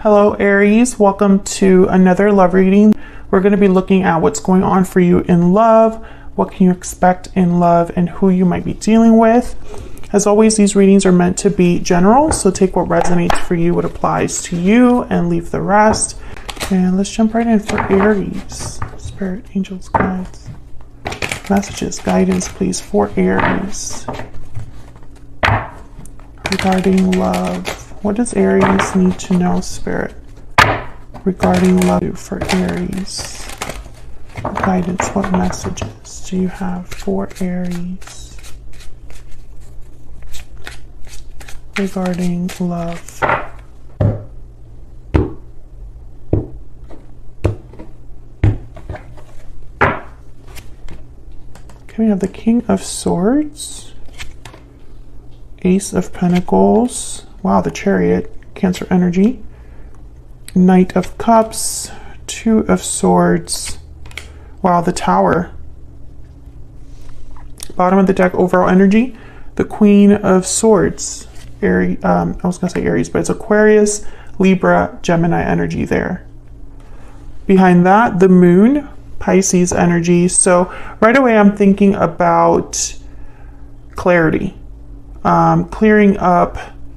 Hello Aries, welcome to another love reading. We're going to be looking at what's going on for you in love, what can you expect in love, and who you might be dealing with. As always, these readings are meant to be general, so take what resonates for you, what applies to you, and leave the rest. And let's jump right in for Aries. Spirit, angels, guides, messages, guidance, please, for Aries. Regarding love. What does Aries need to know, Spirit, regarding love for Aries? Guidance, what messages do you have for Aries regarding love? Okay, we have the King of Swords, Ace of Pentacles, wow, the Chariot, Cancer energy, Knight of Cups, Two of Swords, wow, the Tower. Bottom of the deck, overall energy, the Queen of Swords, Aries, I was going to say Aries, but it's Aquarius, Libra, Gemini energy there. Behind that, the Moon, Pisces energy. So right away I'm thinking about clarity, clearing up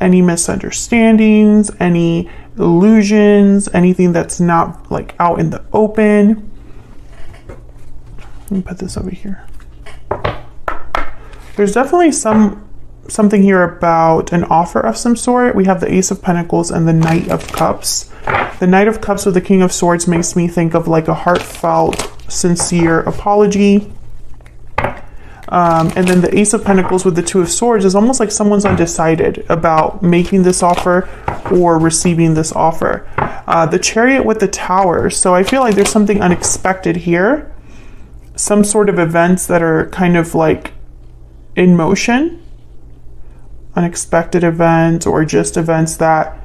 any misunderstandings, any illusions, anything that's not like out in the open. Let me put this over here. There's definitely something here about an offer of some sort. We have the Ace of Pentacles and the Knight of Cups. The Knight of Cups with the King of Swords makes me think of like a heartfelt, sincere apology. And then the Ace of Pentacles with the Two of Swords is almost like someone's undecided about making this offer or receiving this offer. The Chariot with the Tower. So I feel like there's something unexpected here. Some sort of events that are kind of like in motion. Unexpected events or just events that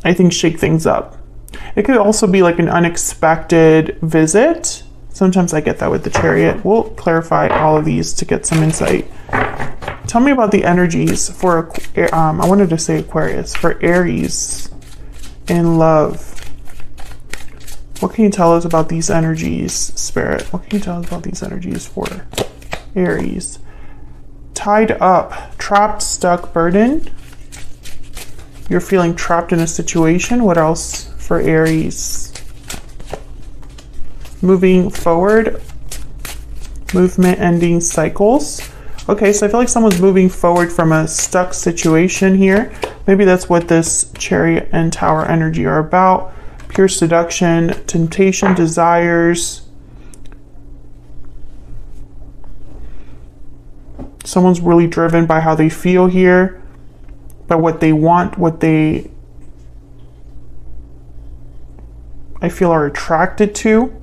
I think shake things up. It could also be like an unexpected visit. Sometimes I get that with the Chariot. We'll clarify all of these to get some insight. Tell me about the energies for, I wanted to say Aquarius, for Aries in love. What can you tell us about these energies, Spirit? What can you tell us about these energies for Aries? Tied up, trapped, stuck, burdened. You're feeling trapped in a situation. What else for Aries? Moving forward, movement ending cycles. Okay, so I feel like someone's moving forward from a stuck situation here. Maybe that's what this Chariot and Tower energy are about. Pure seduction, temptation, desires. Someone's really driven by how they feel here, by what they want, what they, I feel, are attracted to.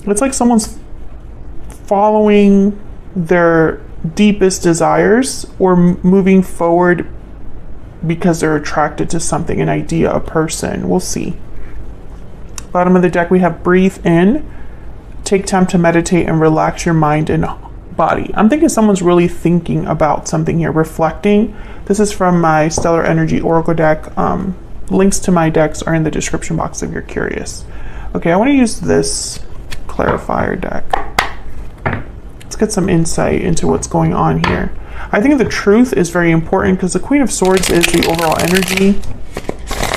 It's like someone's following their deepest desires or moving forward because they're attracted to something, an idea, a person. We'll see. Bottom of the deck, we have breathe in, take time to meditate and relax your mind and body. I'm thinking someone's really thinking about something here, reflecting. This is from my Stellar Energy Oracle deck. Links to my decks are in the description box if you're curious. Okay, I want to use this clarifier deck. Let's get some insight into what's going on here. I think the truth is very important because the Queen of Swords is the overall energy.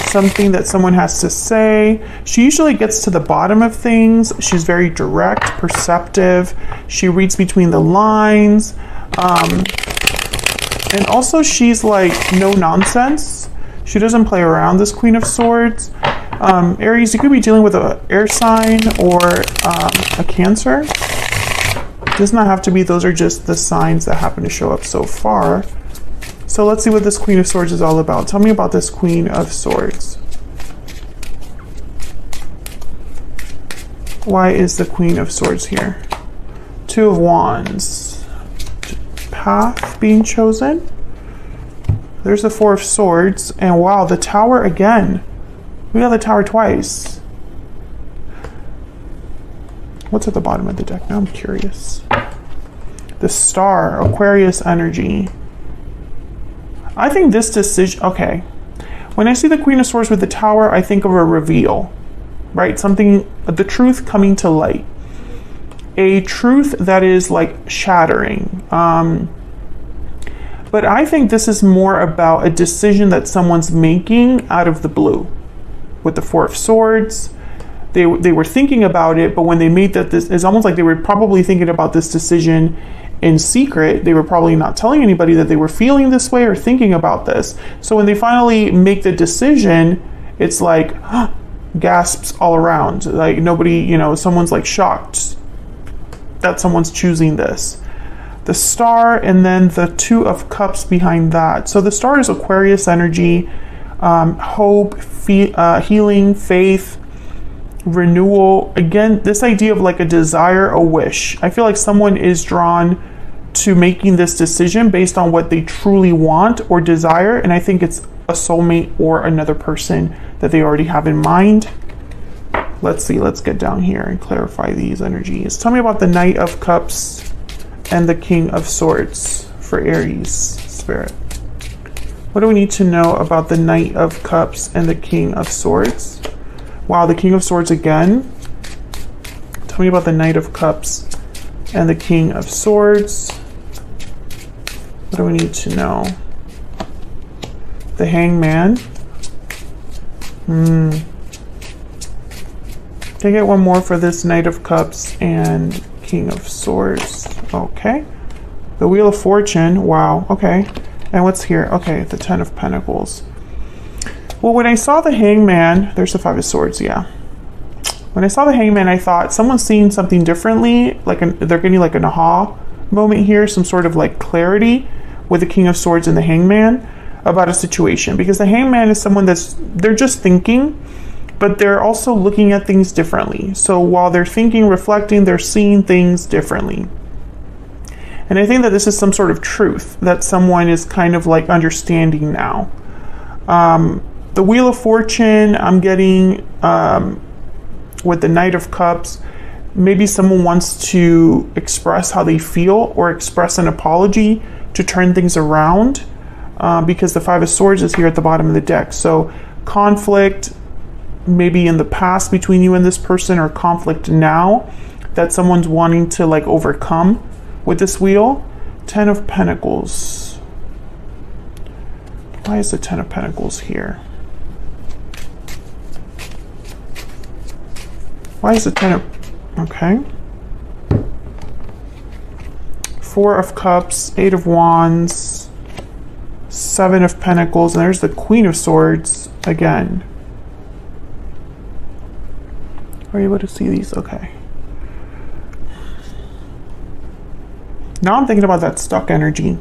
Something that someone has to say. She usually gets to the bottom of things. She's very direct, perceptive. She reads between the lines. And also she's like no nonsense. She doesn't play around, this Queen of Swords. Aries, you could be dealing with an air sign or a Cancer. It does not have to be, those are just the signs that happen to show up so far. So let's see what this Queen of Swords is all about. Tell me about this Queen of Swords. Why is the Queen of Swords here? Two of Wands. Path being chosen. There's the Four of Swords. And wow, the Tower again. We got the Tower twice. What's at the bottom of the deck? Now I'm curious. The Star, Aquarius energy. I think this decision, okay. When I see the Queen of Swords with the Tower, I think of a reveal, right? Something, the truth coming to light. A truth that is like shattering. But I think this is more about a decision that someone's making out of the blue. With the Four of Swords, they were thinking about it, but when they made that, this is almost like they were probably thinking about this decision in secret. They were probably not telling anybody that they were feeling this way or thinking about this. So when they finally make the decision, it's like gasps all around. Like nobody, you know, someone's like shocked that someone's choosing this. The Star, and then the Two of Cups behind that. So the Star is Aquarius energy, hope, healing, faith, renewal. Again, this idea of like a desire, a wish. I feel like someone is drawn to making this decision based on what they truly want or desire, and I think it's a soulmate or another person that they already have in mind. Let's see, let's get down here and clarify these energies. Tell me about the Knight of Cups and the King of Swords for Aries Spirit. What do we need to know about the Knight of Cups and the King of Swords? Wow, the King of Swords again. Tell me about the Knight of Cups and the King of Swords. What do we need to know? The Hangman. Can I get one more for this Knight of Cups and King of Swords? Okay. The Wheel of Fortune. Wow. Okay. And what's here? Okay, the Ten of Pentacles. Well, when I saw the Hangman, there's the Five of Swords, yeah. When I saw the Hangman, I thought someone's seeing something differently, like they're getting like an aha moment here, some sort of like clarity with the King of Swords and the Hangman about a situation. Because the Hangman is someone they're just thinking, but they're also looking at things differently. So while they're thinking, reflecting, they're seeing things differently. And I think that this is some sort of truth that someone is kind of like understanding now. The Wheel of Fortune, I'm getting with the Knight of Cups, maybe someone wants to express how they feel or express an apology to turn things around, because the Five of Swords is here at the bottom of the deck. So conflict maybe in the past between you and this person, or conflict now that someone's wanting to like overcome with this wheel. Ten of Pentacles. Why is the Ten of Pentacles here? Why is the Ten of... Okay. Four of Cups, Eight of Wands, Seven of Pentacles, and there's the Queen of Swords again. Are you able to see these? Okay. Now I'm thinking about that stuck energy.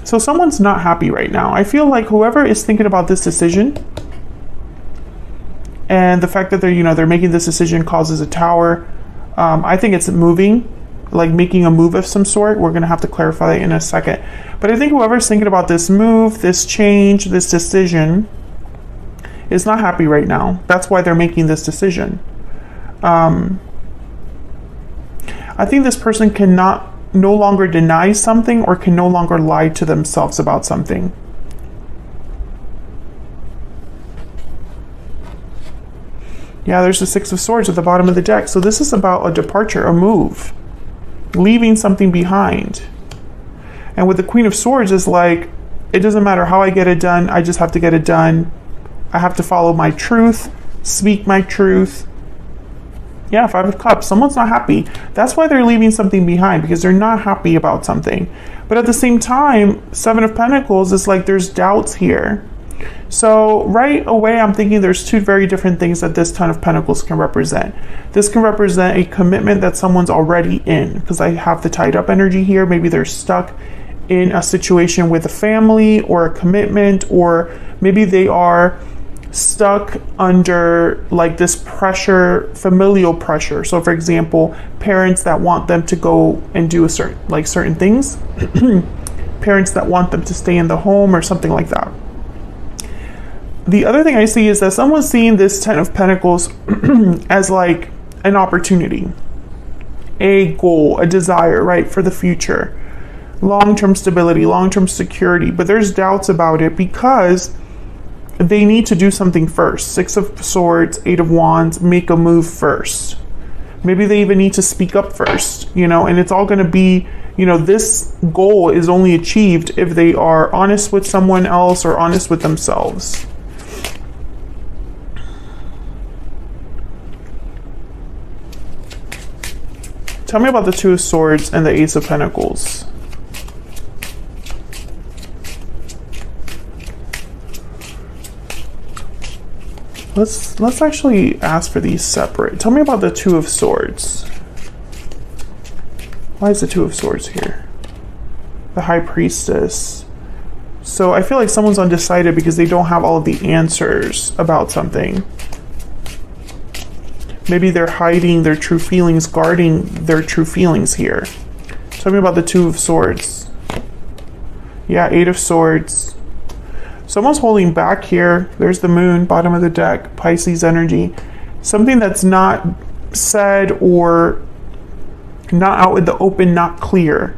So someone's not happy right now. I feel like whoever is thinking about this decision, and the fact that they're making this decision causes a tower. I think it's moving, like making a move of some sort. We're gonna have to clarify that in a second. But I think whoever's thinking about this move, this change, this decision, is not happy right now. That's why they're making this decision. I think this person cannot no longer deny something, or can no longer lie to themselves about something. Yeah, there's the Six of Swords at the bottom of the deck. So this is about a departure, a move, leaving something behind. And with the Queen of Swords is like, it doesn't matter how I get it done, I just have to get it done. I have to follow my truth, speak my truth. Yeah, Five of Cups, someone's not happy. That's why they're leaving something behind, because they're not happy about something. But at the same time, Seven of Pentacles is like there's doubts here. So right away, I'm thinking there's two very different things that this Ten of Pentacles can represent. This can represent a commitment that someone's already in, because I have the tied up energy here. Maybe they're stuck in a situation with a family or a commitment, or maybe they are stuck under like this pressure, familial pressure. So for example, parents that want them to go and do certain things, parents that want them to stay in the home or something like that. The other thing I see is that someone's seeing this Ten of Pentacles as like an opportunity, a goal, a desire, right, for the future. long-term stability, long-term security, but there's doubts about it because they need to do something first. Six of Swords, Eight of Wands, make a move first. Maybe they even need to speak up first, you know, and it's all going to be, you know, this goal is only achieved if they are honest with someone else or honest with themselves. Tell me about the Two of Swords and the Ace of Pentacles. Let's actually ask for these separate. Tell me about the Two of Swords. Why is the Two of Swords here? The High Priestess. So I feel like someone's undecided because they don't have all of the answers about something. Maybe they're hiding their true feelings, guarding their true feelings here. Tell me about the Two of Swords. Yeah, Eight of Swords. Someone's holding back here. There's the Moon, bottom of the deck, Pisces energy. Something that's not said or not out in the open, not clear.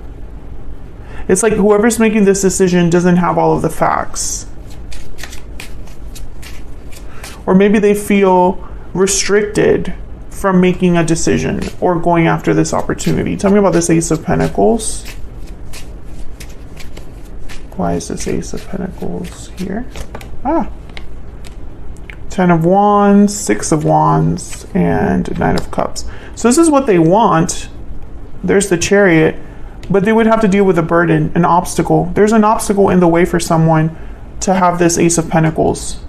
It's like whoever's making this decision doesn't have all of the facts. Or maybe they feel restricted from making a decision or going after this opportunity. Tell me about this Ace of Pentacles. Why is this Ace of Pentacles here? Ten of Wands, Six of Wands, and Nine of Cups. So this is what they want. There's the Chariot, but they would have to deal with a burden, an obstacle. There's an obstacle in the way for someone to have this Ace of Pentacles.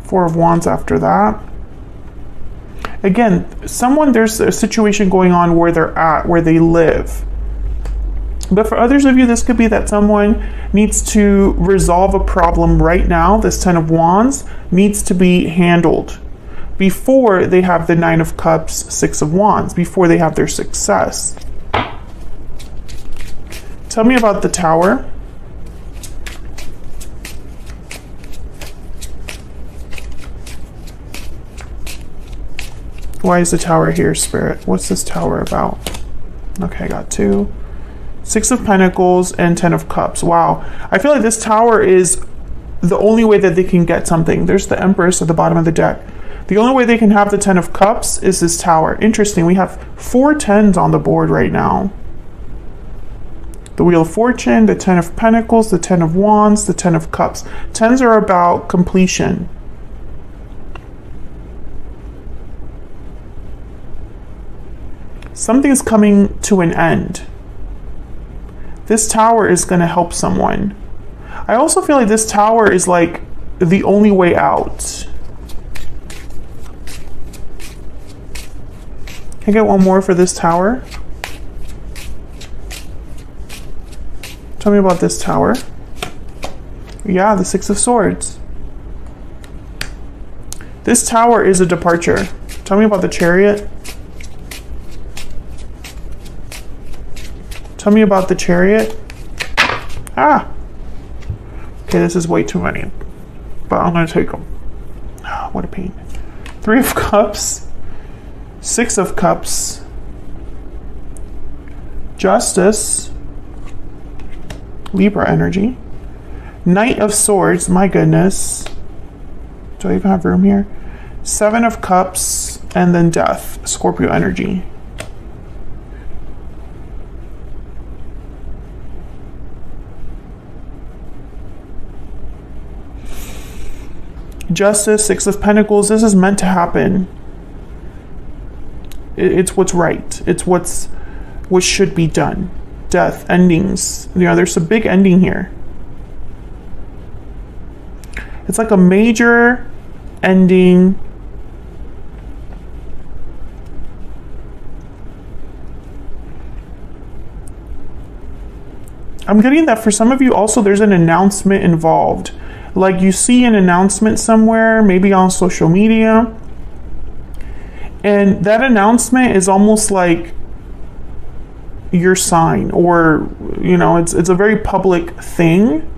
Four of Wands after that. Again, there's a situation going on where they're at, where they live. But for others of you, this could be that someone needs to resolve a problem right now. This Ten of Wands needs to be handled before they have the Nine of Cups, Six of Wands, before they have their success. Tell me about the Tower. Why is the Tower here, Spirit? What's this Tower about? Okay, I got two. Six of Pentacles and Ten of Cups. Wow. I feel like this Tower is the only way that they can get something. There's the Empress at the bottom of the deck. The only way they can have the Ten of Cups is this Tower. Interesting. We have 4 tens on the board right now. The Wheel of Fortune, the Ten of Pentacles, the Ten of Wands, the Ten of Cups. Tens are about completion. Something's coming to an end. This Tower is going to help someone. I also feel like this Tower is like the only way out. Can I get one more for this Tower? Tell me about this Tower. Yeah, the Six of Swords. This Tower is a departure. Tell me about the Chariot. Tell me about the Chariot. Okay, this is way too many, but I'm gonna take them. What a pain. Three of Cups, Six of Cups, Justice, Libra energy, Knight of Swords, my goodness. Do I even have room here? Seven of Cups, and then Death, Scorpio energy. Justice, Six of Pentacles, this is meant to happen. It's what's right. It's what should be done. Death, endings. You know, there's a big ending here. It's like a major ending. I'm getting that for some of you also there's an announcement involved. Like you see an announcement somewhere, maybe on social media, and that announcement is almost like your sign, or you know, it's a very public thing.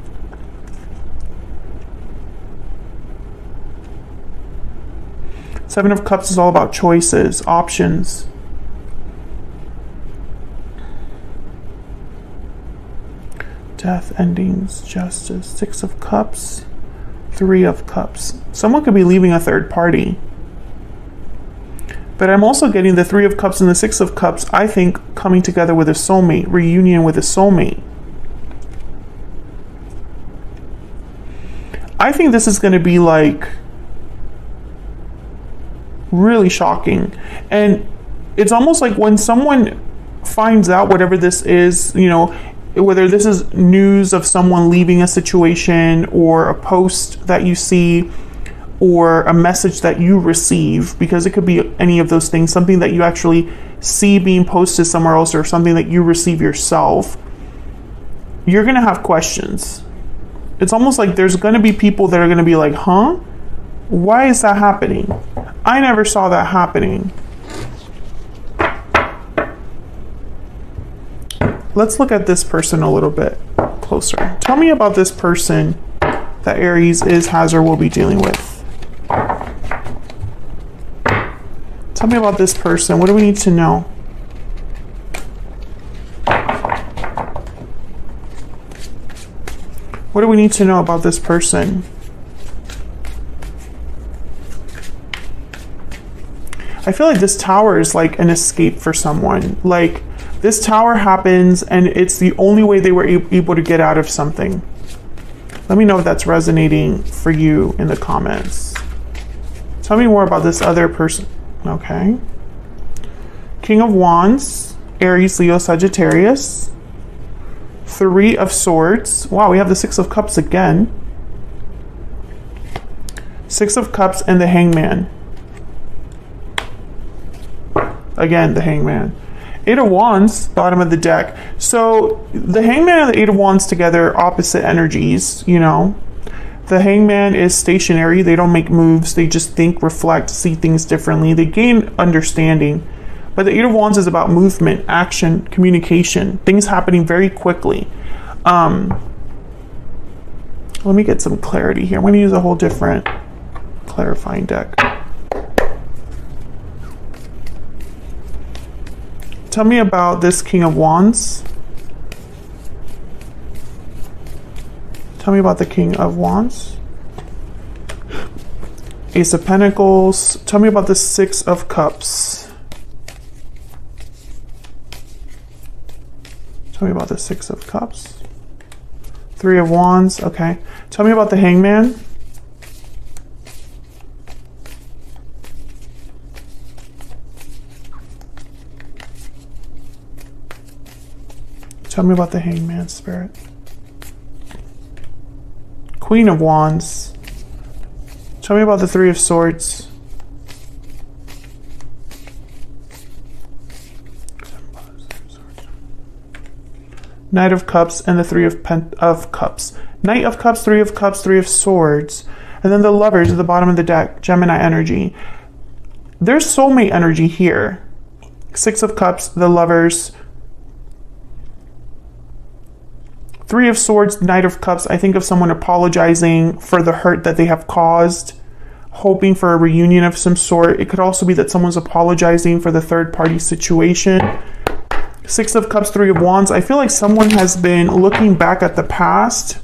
Seven of Cups is all about choices, options. Death, endings, justice, 6 of Cups, 3 of Cups. Someone could be leaving a third party. But I'm also getting the 3 of Cups and the 6 of Cups, I think, coming together with a soulmate, reunion with a soulmate. I think this is going to be like really shocking. And it's almost like when someone finds out whatever this is, you know, whether this is news of someone leaving a situation or a post that you see or a message that you receive, because it could be any of those things, something that you actually see being posted somewhere else or something that you receive yourself, you're going to have questions. It's almost like there's going to be people that are going to be like, huh? Why is that happening? I never saw that happening. Let's look at this person a little bit closer. Tell me about this person that Aries is, has, or will be dealing with. Tell me about this person. What do we need to know? What do we need to know about this person? I feel like this tower is like an escape for someone. Like this tower happens and it's the only way they were able to get out of something. Let me know if that's resonating for you in the comments. Tell me more about this other person. Okay. King of Wands, Aries, Leo, Sagittarius. 3 of Swords. Wow, we have the 6 of Cups again. 6 of Cups and the Hangman. Again, the Hangman. 8 of Wands, bottom of the deck. So the Hangman and the 8 of Wands together, opposite energies, you know. The Hangman is stationary. They don't make moves. They just think, reflect, see things differently. They gain understanding. But the 8 of Wands is about movement, action, communication, things happening very quickly. Let me get some clarity here. I'm going to use a whole different clarifying deck. Tell me about this King of Wands. Tell me about the King of Wands. Ace of Pentacles. Tell me about the 6 of Cups. Tell me about the 6 of Cups. 3 of Wands. Okay. Tell me about the Hangman. Tell me about the Hangman, Spirit. Queen of Wands. Tell me about the 3 of Swords. Knight of Cups and the 3 of Cups. Knight of Cups, 3 of Cups, 3 of Swords. And then the Lovers at the bottom of the deck, Gemini energy. There's soulmate energy here. 6 of Cups, the Lovers. 3 of Swords, Knight of Cups. I think of someone apologizing for the hurt that they have caused, hoping for a reunion of some sort. It could also be that someone's apologizing for the third party situation. 6 of Cups, 3 of Wands. I feel like someone has been looking back at the past.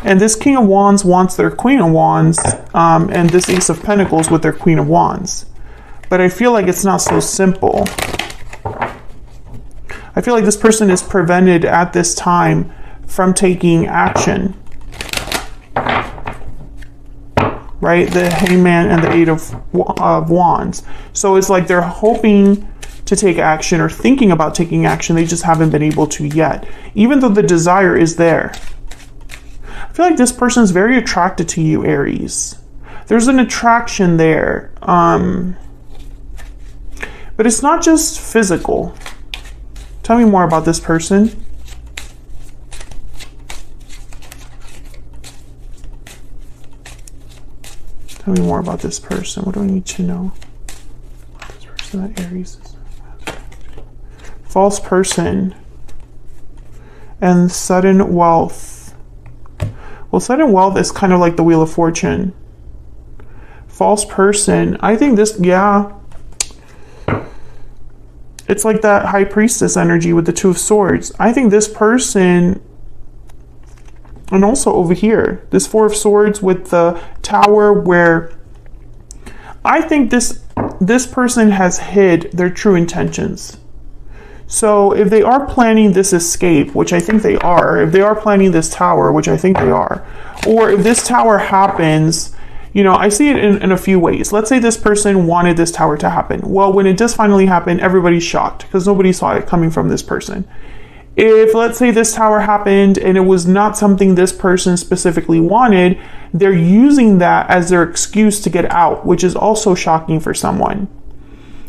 And this King of Wands wants their Queen of Wands, and this Ace of Pentacles with their Queen of Wands. But I feel like it's not so simple. I feel like this person is prevented at this time from taking action. Right? The Hangman and the 8 of Wands. So it's like they're hoping to take action or thinking about taking action. They just haven't been able to yet. Even though the desire is there. I feel like this person is very attracted to you, Aries. There's an attraction there. But it's not just physical. Tell me more about this person. Tell me more about this person. What do I need to know? This person that Aries is. False person. And sudden wealth. Well, sudden wealth is kind of like the Wheel of Fortune. False person. I think this, yeah. It's like that high priestess energy with the Two of Swords. I think this person, and also over here, this Four of Swords with the Tower, where I think this person has hid their true intentions. So if they are planning this escape, which I think they are, if they are planning this tower, which I think they are, or if this tower happens, you know, I see it in a few ways. Let's say this person wanted this tower to happen. Well, when it does finally happen, everybody's shocked because nobody saw it coming from this person. If, let's say, this tower happened and it was not something this person specifically wanted, they're using that as their excuse to get out, which is also shocking for someone.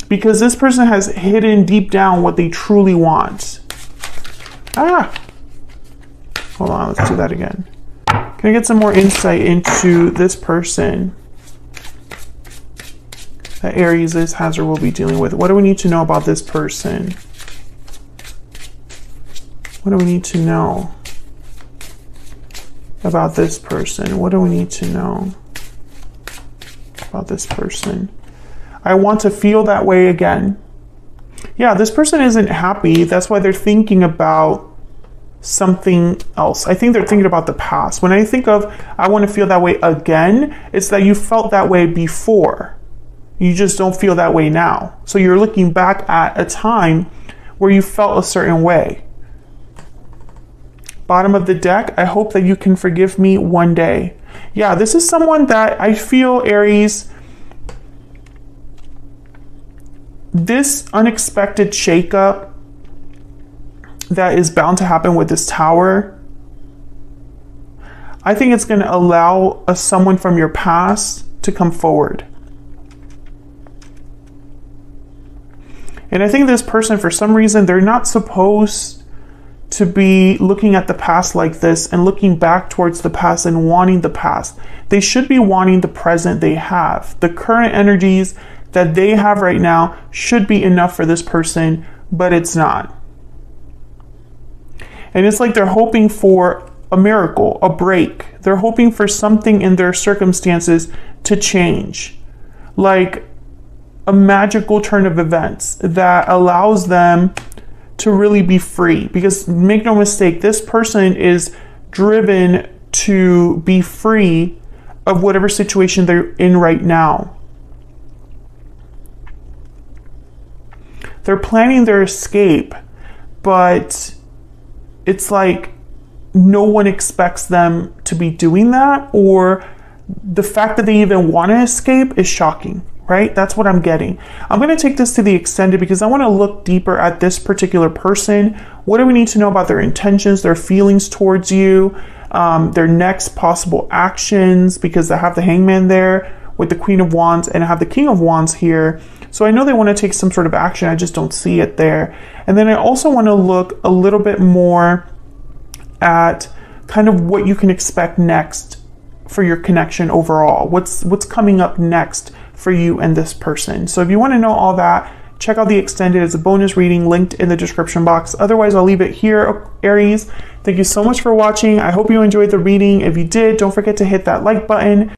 Because this person has hidden deep down what they truly want. Hold on, let's do that again. Can I get some more insight into this person that Aries has or will be dealing with? What do we need to know about this person? What do we need to know about this person? What do we need to know about this person? I want to feel that way again. Yeah, this person isn't happy. That's why they're thinking about something else. I think they're thinking about the past. When I think of, I want to feel that way again, it's that you felt that way before. You just don't feel that way now. So you're looking back at a time where you felt a certain way. Bottom of the deck, I hope that you can forgive me one day. Yeah, this is someone that I feel, Aries, this unexpected shakeup that is bound to happen with this tower, I think it's going to allow someone from your past to come forward. And I think this person, for some reason, they're not supposed to be looking at the past like this and looking back towards the past and wanting the past. They should be wanting the present they have. The current energies that they have right now should be enough for this person, but it's not. And it's like they're hoping for a miracle, a break. They're hoping for something in their circumstances to change. Like a magical turn of events that allows them to really be free. Because make no mistake, this person is driven to be free of whatever situation they're in right now. They're planning their escape, but it's like no one expects them to be doing that, or the fact that they even want to escape is shocking, right? That's what I'm getting. I'm going to take this to the extended because I want to look deeper at this particular person. What do we need to know about their intentions, their feelings towards you, their next possible actions, because I have the Hangman there with the Queen of Wands and I have the King of Wands here. So I know they want to take some sort of action. I just don't see it there. And then I also want to look a little bit more at kind of what you can expect next for your connection overall. What's coming up next for you and this person. So if you want to know all that, check out the extended. It's a bonus reading linked in the description box. Otherwise, I'll leave it here, Aries. Thank you so much for watching. I hope you enjoyed the reading. If you did, don't forget to hit that like button.